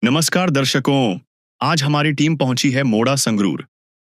नमस्कार दर्शकों। आज हमारी टीम पहुंची है मोड़ा संगरूर,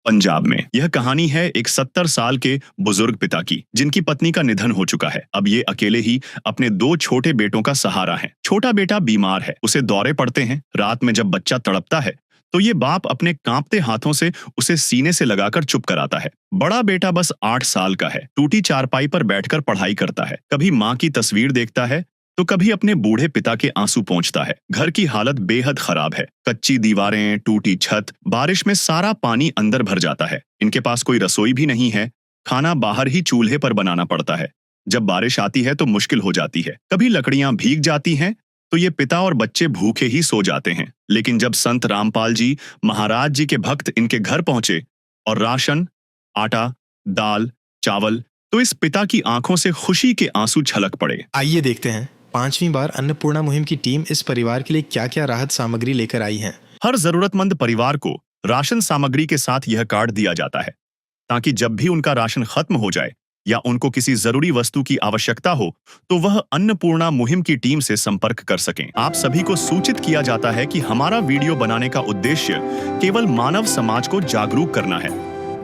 पंजाब में। यह कहानी है एक 70 साल के बुजुर्ग पिता की, जिनकी पत्नी का निधन हो चुका है। अब ये अकेले ही अपने 2 छोटे बेटों का सहारा है। छोटा बेटा बीमार है, उसे दौरे पड़ते हैं। रात में जब बच्चा तड़पता है तो ये बाप अपने कांपते हाथों से उसे सीने से लगाकर चुप कराता है। बड़ा बेटा बस 8 साल का है, टूटी चारपाई पर बैठकर पढ़ाई करता है। कभी माँ की तस्वीर देखता है तो कभी अपने बूढ़े पिता के आंसू पोंछता है। घर की हालत बेहद खराब है। कच्ची दीवारें, टूटी छत, बारिश में सारा पानी अंदर भर जाता है। इनके पास कोई रसोई भी नहीं है। खाना बाहर ही चूल्हे पर बनाना पड़ता है। जब बारिश आती है तो मुश्किल हो जाती है। कभी लकड़ियां भीग जाती हैं तो ये पिता और बच्चे भूखे ही सो जाते हैं। लेकिन जब संत रामपाल जी महाराज जी के भक्त इनके घर पहुंचे और राशन, आटा, दाल, चावल, तो इस पिता की आंखों से खुशी के आंसू छलक पड़े। आइए देखते हैं 5वीं बार अन्नपूर्णा मुहिम की टीम इस परिवार के लिए क्या क्या राहत सामग्री लेकर आई है। हर जरूरतमंद परिवार को राशन सामग्री के साथ यह कार्ड दिया जाता है, ताकि जब भी उनका राशन खत्म हो जाए या उनको किसी जरूरी वस्तु की आवश्यकता हो तो वह अन्नपूर्णा मुहिम की टीम से संपर्क कर सकें। आप सभी को सूचित किया जाता है कि हमारा वीडियो बनाने का उद्देश्य केवल मानव समाज को जागरूक करना है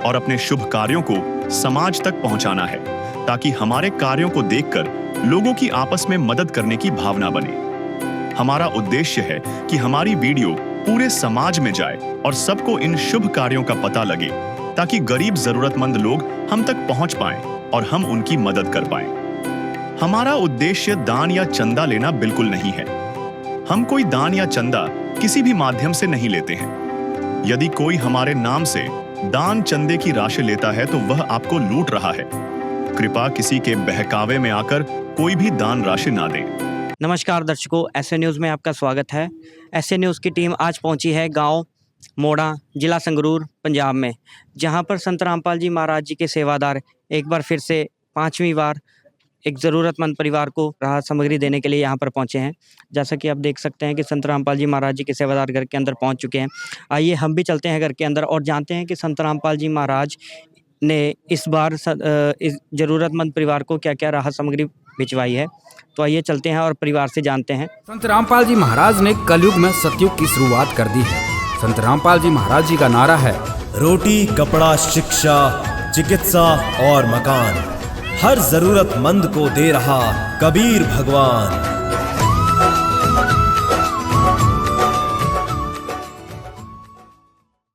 और अपने शुभ कार्यों को समाज तक पहुंचाना है, ताकि हमारे कार्यों को देखकर लोगों की आपस में मदद करने की भावना बने। हमारा उद्देश्य है कि हमारी वीडियो पूरे समाज में जाए और सबको इन शुभ कार्यों का पता लगे, ताकि गरीब जरूरतमंद लोग हम तक पहुंच पाएं और हम उनकी मदद कर पाएं। हमारा उद्देश्य दान या चंदा लेना बिल्कुल नहीं है। हम कोई दान या चंदा किसी भी माध्यम से नहीं लेते हैं। यदि कोई हमारे नाम से दान चंदे की राशि लेता है तो वह आपको लूट रहा है। कृपया किसी के बहकावे में आकर कोई भी दान राशि ना दें। नमस्कार दर्शकों, एसए न्यूज़ में आपका स्वागत है। एसए न्यूज़ की टीम आज पहुंची है गांव मोड़ा, जिला संगरूर, पंजाब में, जहां पर संत रामपाल जी महाराज जी के सेवादार एक बार फिर से 5वीं बार एक ज़रूरतमंद परिवार को राहत सामग्री देने के लिए यहां पर पहुंचे हैं। जैसा कि आप देख सकते हैं कि संत रामपाल जी महाराज जी के सेवादार घर के अंदर पहुंच चुके हैं। आइए हम भी चलते हैं घर के अंदर और जानते हैं कि संत रामपाल जी महाराज ने इस बार इस ज़रूरतमंद परिवार को क्या-क्या राहत सामग्री भिजवाई है। तो आइए चलते हैं और परिवार से जानते हैं। संत रामपाल जी महाराज ने कलयुग में सतयुग की शुरुआत कर दी है। संत रामपाल जी महाराज जी का नारा है, रोटी, कपड़ा, शिक्षा, चिकित्सा और मकान, हर जरूरतमंद को दे रहा कबीर भगवान।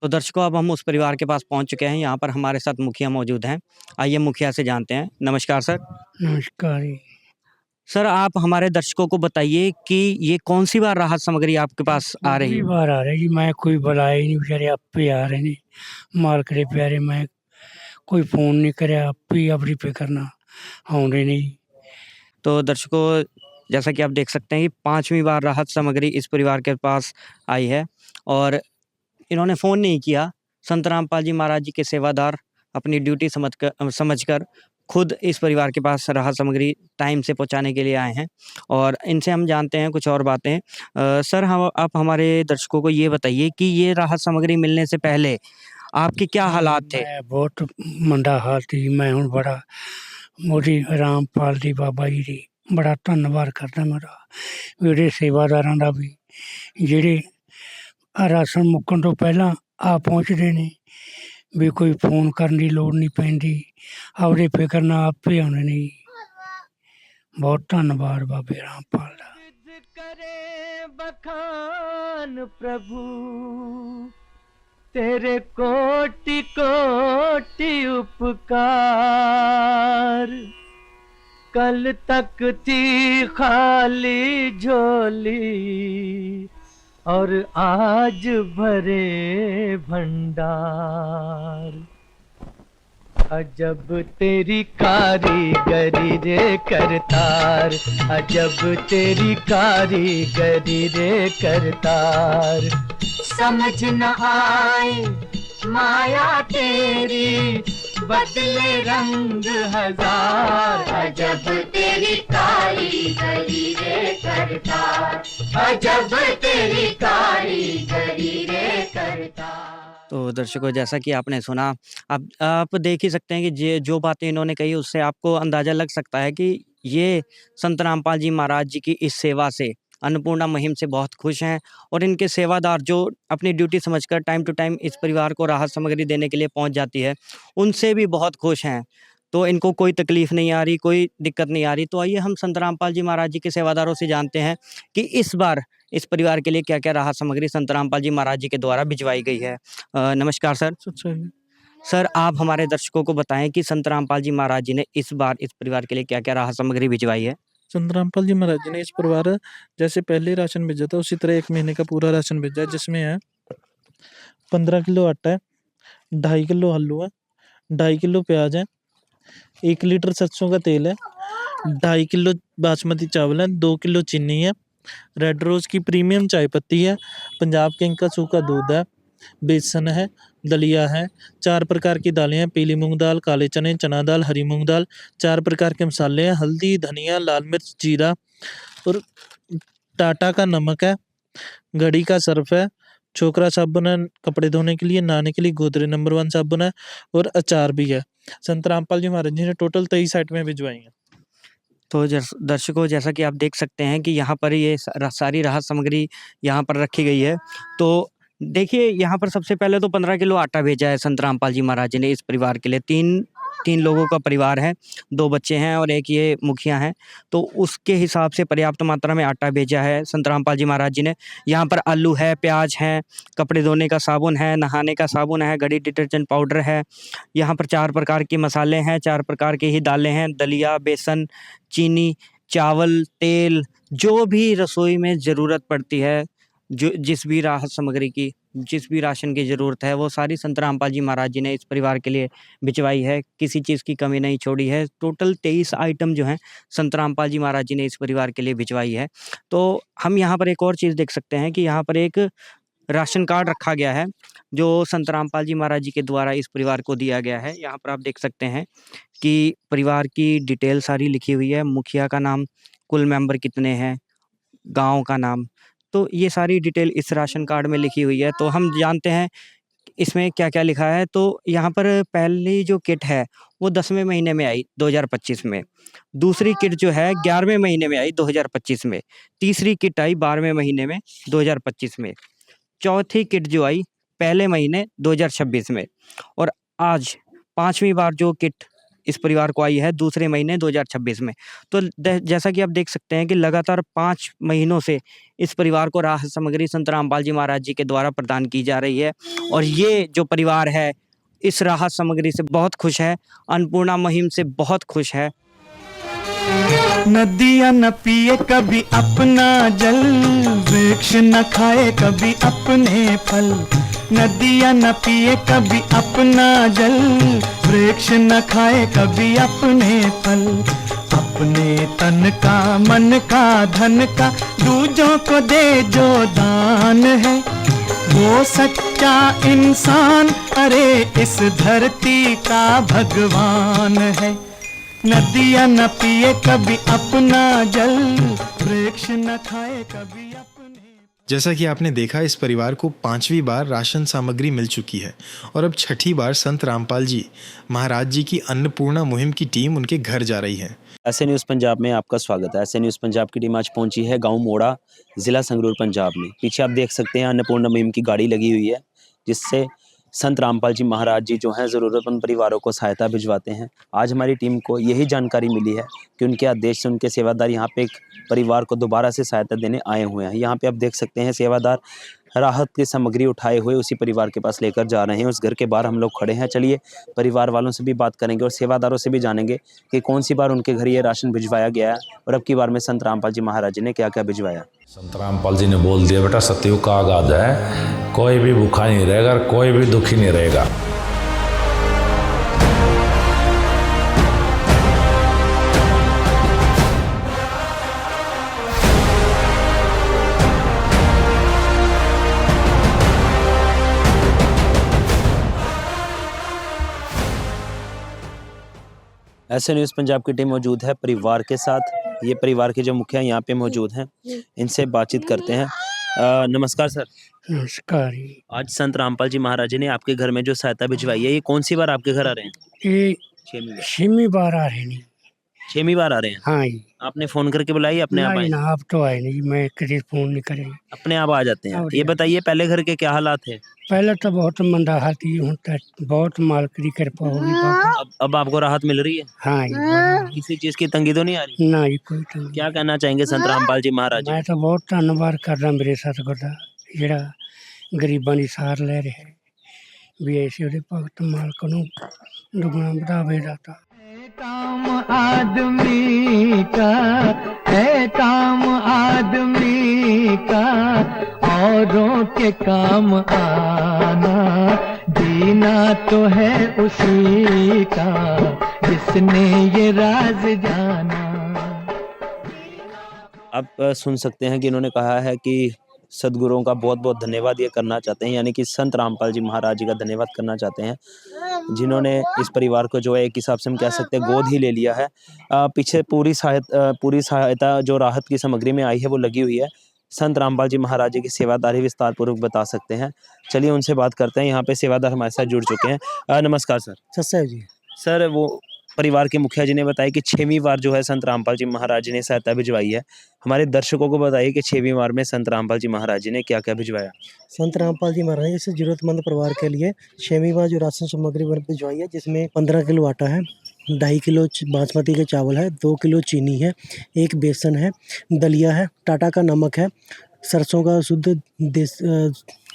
तो दर्शकों, अब हम उस परिवार के पास पहुंच चुके हैं। यहाँ पर हमारे साथ मुखिया मौजूद हैं। आइए मुखिया से जानते हैं। नमस्कार सर। नमस्कार जी। सर, आप हमारे दर्शकों को बताइए कि ये कौन सी बार राहत सामग्री आपके पास आ रही पहली है? बार आ रही जी, मैं कोई बुलाया ही नहीं, बेचारे आपे आ रहे ने। मालक दे प्यारे, मैं कोई फोन नहीं करया, आपे ही अपनी पे करना आउंदे ने जी। तो दर्शकों, जैसा कि आप देख सकते हैं कि 5वीं बार राहत सामग्री इस परिवार के पास आई है और इन्होंने फ़ोन नहीं किया। संत रामपाल जी महाराज जी के सेवादार अपनी ड्यूटी समझकर खुद इस परिवार के पास राहत सामग्री टाइम से पहुंचाने के लिए आए हैं और इनसे हम जानते हैं कुछ और बातें। सर, हम आप हमारे दर्शकों को ये बताइए कि ये राहत सामग्री मिलने से पहले आपके क्या हालात थे? मैं बहुत मंदा हाल थी। मैं हुण बड़ा मोदी रामपाल जी बाबा जी दी बड़ा धन्नवाद करदा मेरा, मेरे सेवादारां दा भी, ਜਿਹੜੇ राशन मुक्कण ਤੋਂ ਪਹਿਲਾਂ ਆ ਪਹੁੰਚਦੇ ਨੇ ਵੀ ਕੋਈ ਫੋਨ ਕਰਨ ਦੀ ਲੋੜ ਨਹੀਂ ਪੈਂਦੀ, ਆਪਦੇ ਫਿਕਰ ਨਾਲ ਆਪੇ ਆਉਂਦੇ ਨੇ ਜੀ। ਬਹੁਤ ਧੰਨਵਾਦ ਬਾਬੇ ਰਾਮਪਾਲ ਦਾ। करे बखान प्रभु तेरे कोटि कोटि उपकार, कल तक थी खाली झोली और आज भरे भंडार। अजब तेरी कारीगरी रे करतार, अजब तेरी कारीगरी रे करतार। समझ न आए माया तेरी, बदले रंग हजार। अजब तेरी कारीगरी रे करतार, अजब तेरी कारीगरी रे करतार। तो दर्शकों, जैसा कि आपने सुना, आप देख ही सकते हैं कि जो बातें इन्होंने कही उससे आपको अंदाज़ा लग सकता है कि ये संत रामपाल जी महाराज जी की इस सेवा से अन्नपूर्णा मुहिम से बहुत खुश हैं और इनके सेवादार जो अपनी ड्यूटी समझकर टाइम टू टाइम इस परिवार को राहत सामग्री देने के लिए पहुंच जाती है, उनसे भी बहुत खुश हैं। तो इनको कोई तकलीफ़ नहीं आ रही, कोई दिक्कत नहीं आ रही। तो आइए हम संत रामपाल जी महाराज जी के सेवादारों से जानते हैं कि इस बार इस परिवार के लिए क्या-क्या राहत सामग्री संत रामपाल जी महाराज जी के द्वारा भिजवाई गई है। नमस्कार सर। सर, आप हमारे दर्शकों को बताएँ कि संत रामपाल जी महाराज जी ने इस बार इस परिवार के लिए क्या-क्या राहत सामग्री भिजवाई है? संत रामपाल जी महाराज जी ने इस परिवार जैसे पहले राशन भेजा था उसी तरह 1 महीने का पूरा राशन भेजा है, जिसमें है 15 किलो आटा है, 2.5 किलो आलू है, 2.5 किलो प्याज है, 1 लीटर सरसों का तेल है, 2.5 किलो बासमती चावल है, 2 किलो चीनी है, रेड रोज़ की प्रीमियम चाय पत्ती है, पंजाब किंग का सूखा दूध है, बेसन है, दलिया है, 4 प्रकार की दालें हैं, पीली मूँग दाल, काले चने, चना दाल, हरी मूँग दाल, 4 प्रकार के मसाले हैं, हल्दी, धनिया, लाल मिर्च, जीरा और टाटा का नमक है, घड़ी का सर्फ़ है, छोकरा साबुन है कपड़े धोने के लिए, नहाने के लिए गोदरेज नंबर 1 साबुन है और अचार भी है। संत रामपाल जी महाराज जी ने टोटल 23 आइटमें भिजवाई हैं। तो दर्शकों, जैसा कि आप देख सकते हैं कि यहाँ पर ये सारी राहत सामग्री यहाँ पर रखी गई है। तो देखिए, यहाँ पर सबसे पहले तो 15 किलो आटा भेजा है संत रामपाल जी महाराज जी ने इस परिवार के लिए। 3 लोगों का परिवार है, 2 बच्चे हैं और 1 ये मुखिया हैं। तो उसके हिसाब से पर्याप्त मात्रा में आटा भेजा है संत रामपाल जी महाराज जी ने। यहाँ पर आलू है, प्याज है, कपड़े धोने का साबुन है, नहाने का साबुन है, घड़ी डिटर्जेंट पाउडर है। यहाँ पर 4 प्रकार के मसाले हैं, 4 प्रकार की ही दालें हैं, दलिया, बेसन, चीनी, चावल, तेल, जो भी रसोई में ज़रूरत पड़ती है, जो जिस भी राहत सामग्री की, जिस भी राशन की ज़रूरत है, वो सारी संत रामपाल जी महाराज जी ने इस परिवार के लिए भिजवाई है। किसी चीज़ की कमी नहीं छोड़ी है। टोटल 23 आइटम जो हैं संत रामपाल जी महाराज जी ने इस परिवार के लिए भिजवाई है। तो हम यहाँ पर एक और चीज़ देख सकते हैं कि यहाँ पर एक राशन कार्ड रखा गया है, जो संत रामपाल जी महाराज जी के द्वारा इस परिवार को दिया गया है। यहाँ पर आप देख सकते हैं कि परिवार की डिटेल सारी लिखी हुई है, मुखिया का नाम, कुल मेंबर कितने हैं, गाँव का नाम। तो ये सारी डिटेल इस राशन कार्ड में लिखी हुई है। तो हम जानते हैं इसमें क्या-क्या लिखा है। तो यहाँ पर पहली जो किट है वो 10वें महीने में आई 2025 में। दूसरी किट जो है 11वें महीने में आई 2025 में। तीसरी किट आई 12वें महीने में 2025 में। चौथी किट जो आई पहले महीने 2026 में और आज 5वीं बार जो किट इस परिवार को आई है दूसरे महीने 2026 में। तो जैसा कि आप देख सकते हैं कि लगातार 5 महीनों से इस परिवार को राहत सामग्री संत रामपाल जी महाराज जी के द्वारा प्रदान की जा रही है और ये जो परिवार है इस राहत सामग्री से बहुत खुश है, अन्नपूर्णा मुहिम से बहुत खुश है। नदियाँ न पिए कभी अपना जल, वृक्ष न खाए कभी अपने फल। नदियाँ न पिए कभी अपना जल, वृक्ष न खाए कभी अपने फल। अपने तन का, मन का, धन का दूजों को दे जो दान है, वो सच्चा इंसान, अरे इस धरती का भगवान है। नदियाँ न पिए कभी अपना जल, वृक्ष न खाए कभी अपने। जैसा कि आपने देखा, इस परिवार को 5वीं बार राशन सामग्री मिल चुकी है और अब 6ठी बार संत रामपाल जी महाराज जी की अन्नपूर्णा मुहिम की टीम उनके घर जा रही है। ऐसे न्यूज़ पंजाब में आपका स्वागत है। ऐसे न्यूज़ पंजाब की टीम आज पहुंची है गांव मोड़ा, ज़िला संगरूर, पंजाब में। पीछे आप देख सकते हैं अन्नपूर्णा मुहिम की गाड़ी लगी हुई है, जिससे संत रामपाल जी महाराज जी जो हैं ज़रूरतमंद परिवारों को सहायता भिजवाते हैं। आज हमारी टीम को यही जानकारी मिली है कि उनके आदेश से उनके सेवादार यहाँ पे एक परिवार को दोबारा से सहायता देने आए हुए हैं। यहाँ पे आप देख सकते हैं सेवादार राहत की सामग्री उठाए हुए उसी परिवार के पास लेकर जा रहे हैं। उस घर के बाहर हम लोग खड़े हैं। चलिए परिवार वालों से भी बात करेंगे और सेवादारों से भी जानेंगे कि कौन सी बार उनके घर ये राशन भिजवाया गया है और अब की बार में संत रामपाल जी महाराज जी ने क्या क्या भिजवाया। संत रामपाल जी ने बोल दिया, बेटा सतयुग का आगाज है, कोई भी भूखा नहीं रहेगा, कोई भी दुखी नहीं रहेगा। ऐसे न्यूज़ पंजाब की टीम मौजूद है परिवार के साथ। ये परिवार के जो मुखिया यहाँ पे मौजूद हैं, इनसे बातचीत करते हैं। नमस्कार सर। नमस्कार। आज संत रामपाल जी महाराज जी ने आपके घर में जो सहायता भिजवाई है, ये कौन सी बार आपके घर आ रहे हैं? ये 6वीं बार। 6वीं बार आ रहे नहीं। 6वीं बार आ रहे हैं? हाँ जी। आपने फोन करके बुलाई अपने आप नहीं आए? ना, अब तो आए नहीं, मैं किसी फ़ोन नहीं करे। अपने आप आ जाते हैं। और ये बताइए पहले घर के क्या हालात थे? पहले तो बहुत मंदा हाल थी, हुण तो बहुत मालिक की कृपा होगी बाबा। अब आपको राहत मिल रही है? हाँ जी, बड़ा। किसी चीज की तंगी तो नहीं आ रही? ना जी, कोई तंगी क्या कहना चाहेंगे संत रामपाल जी महाराज? मैं तो बहुत धन्नवाद करदा मेरे सतगुर दा, ਜਿਹੜਾ ਗਰੀਬਾਂ ਦੀ ਸਾਰ ਲੈ ਰਿਹਾ ਹੈ ਵੀ ਐਸੇ ਉਹਦੇ ਭਗਤ ਮਾਲਕ ਨੂੰ ਦੁਗਣਾ ਵਧਾਵੇ ਦਾਤਾ। काम आदमी का है, काम आदमी का औरों के काम आना, जीना तो है उसी का जिसने ये राज जाना। आप सुन सकते हैं कि इन्होंने कहा है कि सदगुरुओं का बहुत बहुत धन्यवाद ये करना चाहते हैं, यानी कि संत रामपाल जी महाराज जी का धन्यवाद करना चाहते हैं जिन्होंने इस परिवार को जो है एक हिसाब से हम कह सकते हैं गोद ही ले लिया है। पीछे पूरी सहायता जो राहत की सामग्री में आई है वो लगी हुई है। संत रामपाल जी महाराज जी की सेवादारी विस्तार पूर्वक बता सकते हैं। चलिए उनसे बात करते हैं। यहाँ पे सेवादार हमारे साथ जुड़ चुके हैं। नमस्कार सर। सत्सव जी। सर, वो परिवार के मुखिया जी ने बताया कि 6वीं बार जो है संत रामपाल जी महाराज जी ने सहायता भिजवाई है। हमारे दर्शकों को बताइए कि 6वीं बार में संत रामपाल जी महाराज जी ने क्या क्या भिजवाया? संत रामपाल जी महाराज से जरूरतमंद परिवार के लिए 6वीं बार जो राशन सामग्री भिजवाई है, जिसमें 15 किलो आटा है, 2.5 किलो बासमती के चावल है, 2 किलो चीनी है, 1 बेसन है, दलिया है, टाटा का नमक है, सरसों का शुद्ध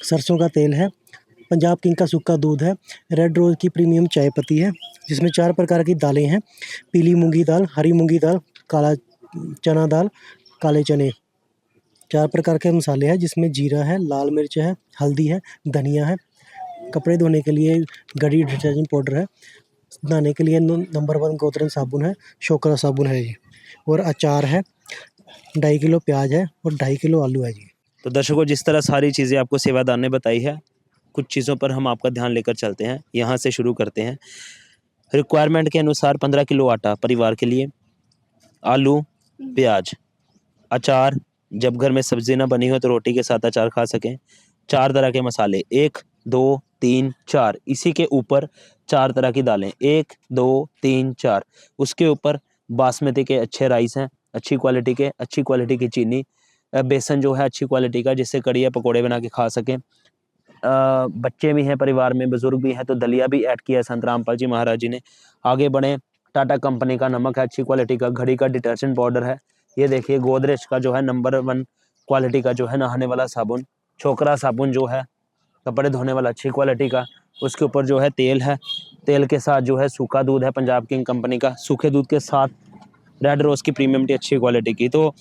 सरसों का तेल है, पंजाब किंग का सूखा दूध है, रेड रोज़ की प्रीमियम चाय पत्ती है, जिसमें 4 प्रकार की दालें हैं, पीली मूंगी दाल, हरी मूंगी दाल, काला चना दाल, काले चने, 4 प्रकार के मसाले हैं, जिसमें जीरा है, लाल मिर्च है, हल्दी है, धनिया है, कपड़े धोने के लिए गड़ी डिटर्जेंट पाउडर है, नहाने के लिए नंबर 1 गोदरेज साबुन है, शोकरा साबुन है जी, और अचार है, 2.5 किलो प्याज है और 2.5 किलो आलू है जी। तो दर्शकों, जिस तरह सारी चीज़ें आपको सेवादार ने बताई है, कुछ चीज़ों पर हम आपका ध्यान लेकर चलते हैं। यहाँ से शुरू करते हैं। रिक्वायरमेंट के अनुसार 15 किलो आटा परिवार के लिए, आलू, प्याज, अचार, जब घर में सब्जी ना बनी हो तो रोटी के साथ अचार खा सकें, 4 तरह के मसाले, 1 2 3 4, इसी के ऊपर 4 तरह की दालें, 1 2 3 4, उसके ऊपर बासमती के अच्छे राइस हैं, अच्छी क्वालिटी की चीनी, बेसन जो है अच्छी क्वालिटी का, जिससे कड़ी या पकौड़े बना के खा सकें। बच्चे भी हैं परिवार में, बुजुर्ग भी हैं, तो दलिया भी ऐड किया संत रामपाल जी महाराज जी ने। आगे बढ़े, टाटा कंपनी का नमक है अच्छी क्वालिटी का, घड़ी का डिटर्जेंट पाउडर है, ये देखिए गोदरेज का जो है नंबर 1 क्वालिटी का जो है नहाने वाला साबुन, छोकरा साबुन जो है कपड़े धोने वाला अच्छी क्वालिटी का, उसके ऊपर जो है तेल है, तेल के साथ जो है सूखा दूध है पंजाब किंग कंपनी का, सूखे दूध के साथ रेड रोज़ की प्रीमियम टी अच्छी क्वालिटी की। तो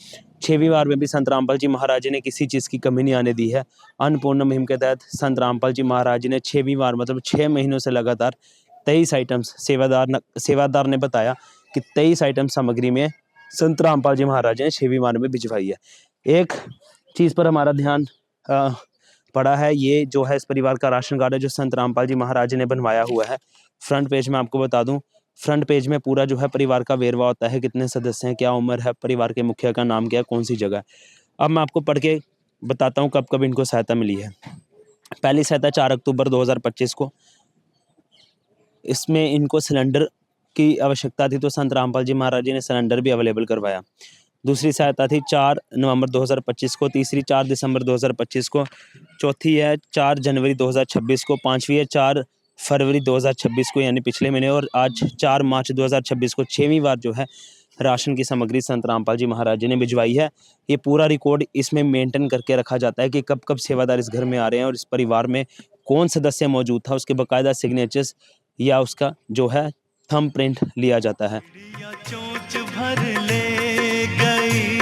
6वीं बार में भी संत रामपाल जी महाराज जी ने किसी चीज़ की कमी नहीं आने दी है। अन्नपूर्णा मुहिम के तहत संत रामपाल जी महाराज जी ने 6वीं बार मतलब 6 महीनों से लगातार 23 आइटम्स, सेवादार ने बताया कि 23 आइटम सामग्री में संत रामपाल जी महाराज जी ने 6वीं बार में भिजवाई है। एक चीज़ पर हमारा ध्यान पड़ा है, ये जो है इस परिवार का राशन कार्ड है जो संत रामपाल जी महाराज जी ने बनवाया हुआ है। फ्रंट पेज में आपको बता दूं, फ्रंट पेज में पूरा जो है परिवार का वेरवा होता है, कितने सदस्य हैं, क्या उम्र है, परिवार के मुखिया का नाम क्या है, कौन सी जगह है। अब मैं आपको पढ़ के बताता हूँ कब कब इनको सहायता मिली है। पहली सहायता 4 अक्टूबर 2025 को, इसमें इनको सिलेंडर की आवश्यकता थी, तो संत रामपाल जी महाराज जी ने सिलेंडर भी अवेलेबल करवाया। दूसरी सहायता थी 4 नवंबर 2025 को, तीसरी 4 दिसंबर 2025 को, चौथी है 4 जनवरी 2026 को, पाँचवीं है 4 फरवरी 2026 को यानी पिछले महीने, और आज 4 मार्च 2026 को 6वीं बार जो है राशन की सामग्री संत रामपाल जी महाराज जी ने भिजवाई है। ये पूरा रिकॉर्ड इसमें मेंटेन करके रखा जाता है कि कब कब सेवादार इस घर में आ रहे हैं और इस परिवार में कौन सदस्य मौजूद था, उसके बाकायदा सिग्नेचर्स या उसका जो है थंब प्रिंट लिया जाता है। चोंच भर ले गई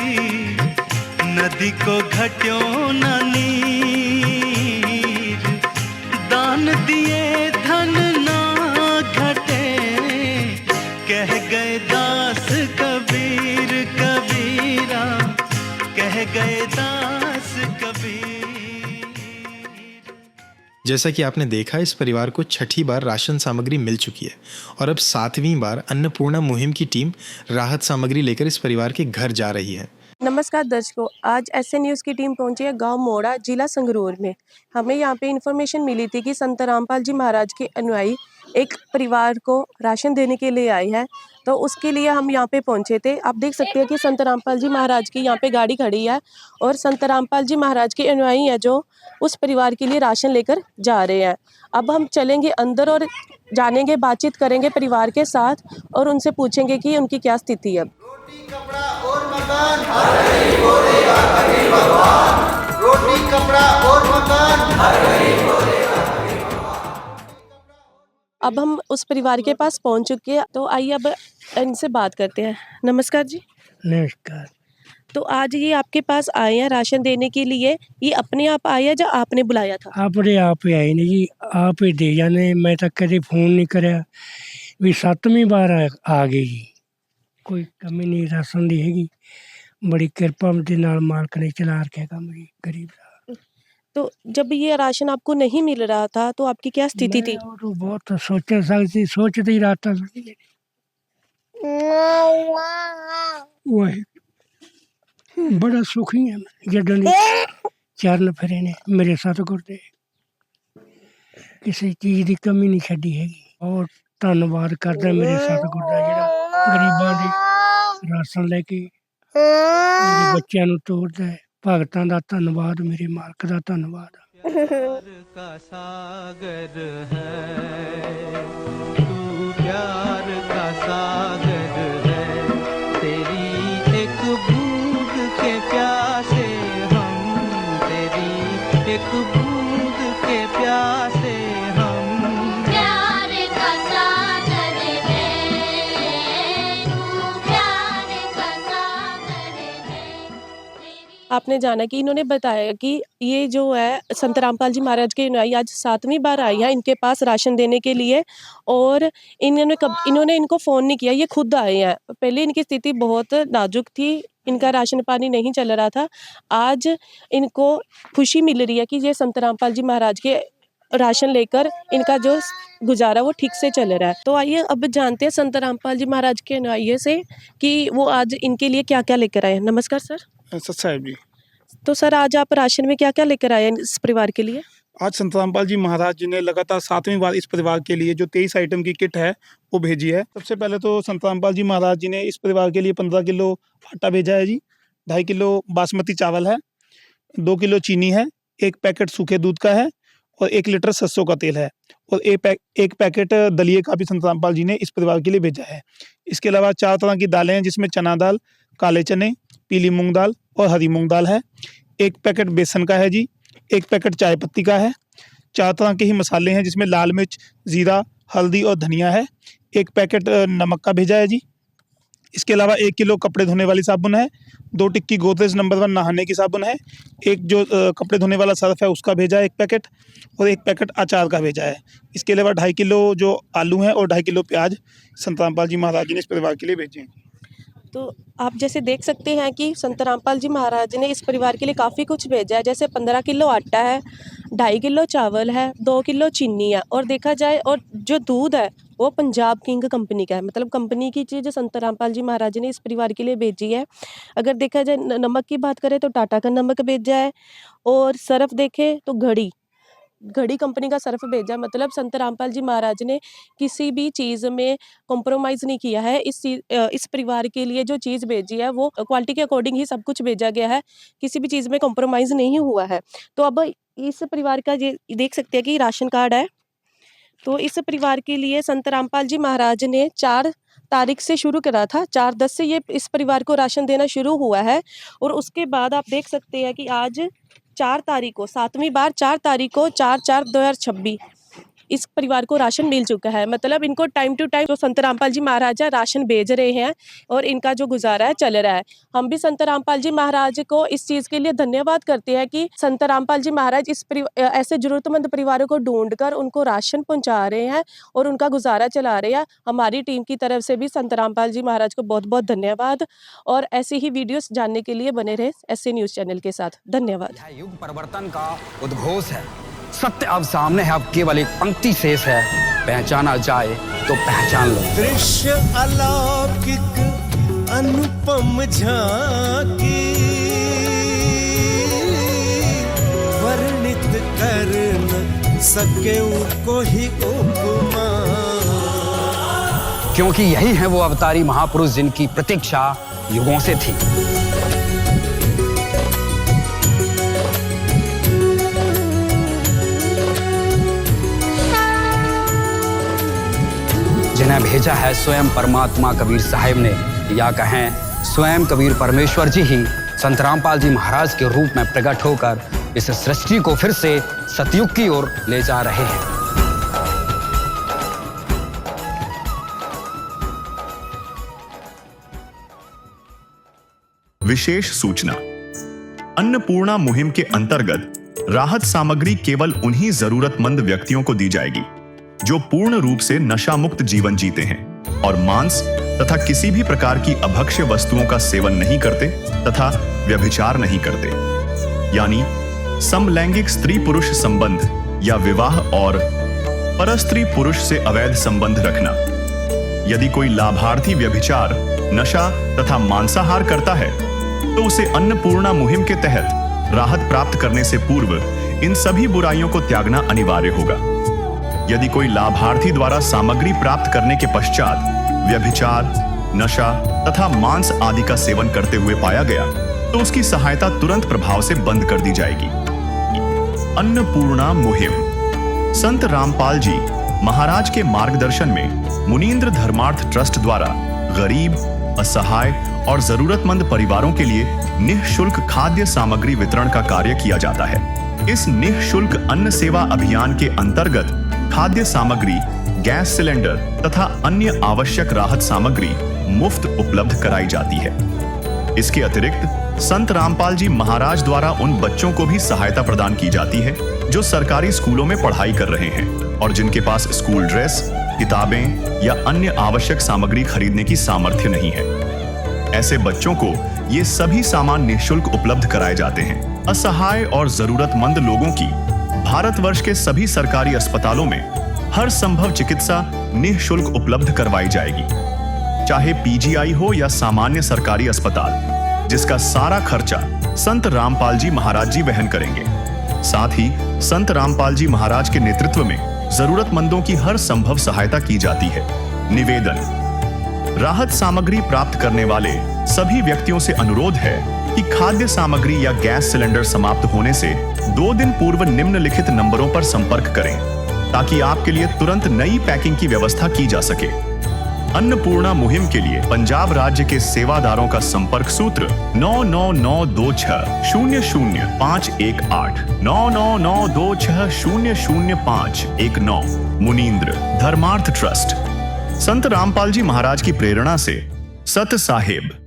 नदी को घट्यों न नीर, दान दिए धन ना घटे, कह गए दास कबीर कबीरा, कह गए दास कबीर। जैसा कि आपने देखा, इस परिवार को 6ठी बार राशन सामग्री मिल चुकी है और अब 7वीं बार अन्नपूर्णा मुहिम की टीम राहत सामग्री लेकर इस परिवार के घर जा रही है। नमस्कार दर्शकों, आज एसए न्यूज़ की टीम पहुंची है गांव मोड़ा, जिला संगरूर में। हमें यहां पे इन्फॉर्मेशन मिली थी कि संत रामपाल जी महाराज के अनुयायी एक परिवार को राशन देने के लिए आई है। तो उसके लिए हम यहाँ पे पहुँचे थे। आप देख सकते हैं कि संत रामपाल जी महाराज की यहाँ पे गाड़ी खड़ी है और संत रामपाल जी महाराज के अनुयायी है जो उस परिवार के लिए राशन लेकर जा रहे हैं। अब हम चलेंगे अंदर और जानेंगे, बातचीत करेंगे परिवार के साथ और उनसे पूछेंगे कि उनकी क्या स्थिति है। रोटी कपड़ा और मकान हर गरीब को देगा कबीर भगवान। रोटी कपड़ा और मकान हर गरीब को देगा। अब हम उस परिवार के पास पहुंच चुके हैं, तो आइए अब इनसे बात करते हैं। नमस्कार जी। नमस्कार। तो आज ये आपके पास आए हैं राशन देने के लिए, ये अपने आप आए हैं या आपने बुलाया था? अपने आप ही आए ने जी, आप ही दे जाने। मैं तो कदे फोन नहीं कराया, भी 7ਵੀਂ बार आ गए जी। कोई कमी नहीं राशन दी हैगी, बड़ी कृपा दे नाल मालक ने चला रखा काम जी गरीब दा। तो जब ये राशन आपको नहीं मिल रहा था तो आपकी क्या स्थिति थी? मैं तो बहुत सोचते ही रहता वही बड़ा सुखी है जदों दी चरण फिरे ने मेरे सतगुर दे, किसी चीज़ की कमी नहीं छड्डी हैगी। और धन्नवाद करदा मेरे सतगुर दा जेड़ा गरीबां दे राशन लेके मेरे बच्चों नूं तोरदा है। भगतां दा धन्नवाद, मेरे मालक दा धन्नवाद। प्यार का सागर है तू, प्यार का सागर है। तेरी एक बूंद के प्यासे हम, तेरी एक बूंद के प्यासे हम। प्यार का सागर है तू, प्यार का सागर है। आपने जाना कि इन्होंने बताया कि ये जो है संत रामपाल जी महाराज के अनुयायी आज 7वीं बार आई हैं इनके पास राशन देने के लिए और इन्होंने इनको फ़ोन नहीं किया, ये खुद आए हैं। पहले इनकी स्थिति बहुत नाजुक थी, इनका राशन पानी नहीं चल रहा था। आज इनको खुशी मिल रही है कि ये संत रामपाल जी महाराज के राशन लेकर इनका जो गुजारा वो ठीक से चल रहा है। तो आइए अब जानते हैं संत रामपाल जी महाराज के अनुयायी से कि वो आज इनके लिए क्या क्या लेकर आए हैं। नमस्कार सर। सत साहिब जी। तो सर आज आप राशन में क्या क्या लेकर आए हैं इस परिवार के लिए? आज संत रामपाल जी महाराज जी ने लगातार 7वीं बार इस परिवार के लिए जो 23 आइटम की किट है वो भेजी है। सबसे पहले तो संत रामपाल जी महाराज जी ने इस परिवार के लिए 15 किलो आटा भेजा है जी, 2.5 किलो बासमती चावल है, 2 किलो चीनी है, 1 पैकेट सूखे दूध का है और 1 लीटर सरसों का तेल है और एक पैकेट दलिए का भी संत रामपाल जी ने इस परिवार के लिए भेजा है। इसके अलावा 4 तरह की दालें हैं जिसमें चना दाल, काले चने, पीली मूंग दाल और हरी मूंग दाल है। 1 पैकेट बेसन का है जी, 1 पैकेट चाय पत्ती का है। 4 तरह के ही मसाले हैं जिसमें लाल मिर्च, ज़ीरा, हल्दी और धनिया है। 1 पैकेट नमक का भेजा है जी। इसके अलावा 1 किलो कपड़े धोने वाली साबुन है, 2 टिक्की गोदरेज नंबर 1 नहाने की साबुन है, 1 जो कपड़े धोने वाला सर्फ है उसका भेजा है 1 पैकेट और 1 पैकेट अचार का भेजा है। इसके अलावा 2.5 किलो जो आलू हैं और 2.5 किलो प्याज संत रामपाल जी महाराज जी ने इस परिवार के लिए भेजे हैं। तो आप जैसे देख सकते हैं कि संत रामपाल जी महाराज ने इस परिवार के लिए काफ़ी कुछ भेजा है। जैसे 15 किलो आटा है, 2.5 किलो चावल है, 2 किलो चीनी है और देखा जाए और जो दूध है वो पंजाब किंग कंपनी का है। मतलब कंपनी की चीज़ संत रामपाल जी महाराज ने इस परिवार के लिए भेजी है। अगर देखा जाए नमक की बात करें तो टाटा का नमक भेजा है और सर्फ देखें तो घड़ी कंपनी का सर्फ भेजा। मतलब संत रामपाल जी महाराज ने किसी भी चीज़ में कॉम्प्रोमाइज़ नहीं किया है। इस परिवार के लिए जो चीज़ भेजी है वो क्वालिटी के अकॉर्डिंग ही सब कुछ भेजा गया है, किसी भी चीज़ में कॉम्प्रोमाइज़ नहीं हुआ है। तो अब इस परिवार का ये देख सकते हैं कि राशन कार्ड है। तो इस परिवार के लिए संत रामपाल जी महाराज ने 4 तारीख से शुरू करा था। 4/10 से ये इस परिवार को राशन देना शुरू हुआ है और उसके बाद आप देख सकते हैं कि आज 4 तारीख को 7वीं बार 4 तारीख को 4/4/2026 इस परिवार को राशन मिल चुका है। मतलब इनको टाइम टू टाइम जो संत रामपाल जी महाराज राशन भेज रहे हैं और इनका जो गुजारा है चल रहा है। हम भी संत रामपाल जी महाराज को इस चीज़ के लिए धन्यवाद करते हैं कि संत रामपाल जी महाराज ऐसे ज़रूरतमंद परिवारों को ढूंढकर उनको राशन पहुंचा रहे हैं और उनका गुजारा चला रहे हैं। हमारी टीम की तरफ से भी संत रामपाल जी महाराज को बहुत बहुत धन्यवाद और ऐसी ही वीडियोस जानने के लिए बने रहे SC न्यूज़ चैनल के साथ। धन्यवाद। युग परिवर्तन का उद्घोष है, सत्य अब सामने है, अब केवल एक पंक्ति शेष है, पहचाना जाए तो पहचान लो। दृश्य अलौकिक अनुपम झांकी वर्णित कर न सके कोई उपमा। क्योंकि यही है वो अवतारी महापुरुष जिनकी प्रतीक्षा युगों से थी। जिन्हें भेजा है स्वयं परमात्मा कबीर साहिब ने, या कहें स्वयं कबीर परमेश्वर जी ही संत रामपाल जी महाराज के रूप में प्रकट होकर इस सृष्टि को फिर से सतयुग की ओर ले जा रहे हैं। विशेष सूचना। अन्नपूर्णा मुहिम के अंतर्गत राहत सामग्री केवल उन्हीं जरूरतमंद व्यक्तियों को दी जाएगी जो पूर्ण रूप से नशा मुक्त जीवन जीते हैं और मांस तथा किसी भी प्रकार की अभक्ष्य वस्तुओं का सेवन नहीं करते तथा व्यभिचार नहीं करते, यानी समलैंगिक स्त्री पुरुष संबंध या विवाह और परस्त्री पुरुष से अवैध संबंध रखना। यदि कोई लाभार्थी व्यभिचार, नशा तथा मांसाहार करता है तो उसे अन्नपूर्णा मुहिम के तहत राहत प्राप्त करने से पूर्व इन सभी बुराइयों को त्यागना अनिवार्य होगा। यदि कोई लाभार्थी द्वारा सामग्री प्राप्त करने के पश्चात व्यभिचार, नशा तथा मांस आदि का सेवन करते हुए पाया गया तो उसकी सहायता तुरंत प्रभाव से बंद कर दी जाएगी। अन्नपूर्णा मुहिम संत रामपाल जी महाराज के मार्गदर्शन में मुनींद्र धर्मार्थ ट्रस्ट द्वारा गरीब, असहाय और जरूरतमंद परिवारों के लिए निःशुल्क खाद्य सामग्री वितरण का कार्य किया जाता है। इस निःशुल्क अन्न सेवा अभियान के अंतर्गत खाद्य सामग्री, गैस सिलेंडर तथा अन्य आवश्यक राहत सामग्री मुफ्त उपलब्ध कराई जाती है। इसके अतिरिक्त संत रामपाल जी महाराज द्वारा उन बच्चों को भी सहायता प्रदान की जाती है जो सरकारी स्कूलों में पढ़ाई कर रहे हैं और जिनके पास स्कूल ड्रेस, किताबें या अन्य आवश्यक सामग्री खरीदने की सामर्थ्य नहीं है। ऐसे बच्चों को ये सभी सामान निःशुल्क उपलब्ध कराए जाते हैं। असहाय और जरूरतमंद लोगों की भारतवर्ष के सभी सरकारी अस्पतालों में हर संभव चिकित्सा निःशुल्क उपलब्ध करवाई जाएगी, चाहे पीजीआई हो या सामान्य सरकारी अस्पताल, जिसका सारा खर्चा संत रामपाल जी महाराज जी वहन करेंगे। साथ ही संत रामपाल जी महाराज के नेतृत्व में जरूरतमंदों की हर संभव सहायता की जाती है। निवेदन। राहत सामग्री प्राप्त करने वाले सभी व्यक्तियों से अनुरोध है कि खाद्य सामग्री या गैस सिलेंडर समाप्त होने से 2 दिन पूर्व निम्नलिखित नंबरों पर संपर्क करें ताकि आपके लिए तुरंत नई पैकिंग की व्यवस्था की जा सके। अन्नपूर्णा मुहिम के लिए पंजाब राज्य के सेवादारों का संपर्क सूत्र 9992600518 9992600519। मुनींद्र धर्मार्थ ट्रस्ट। संत रामपाल जी महाराज की प्रेरणा से सत साहिब।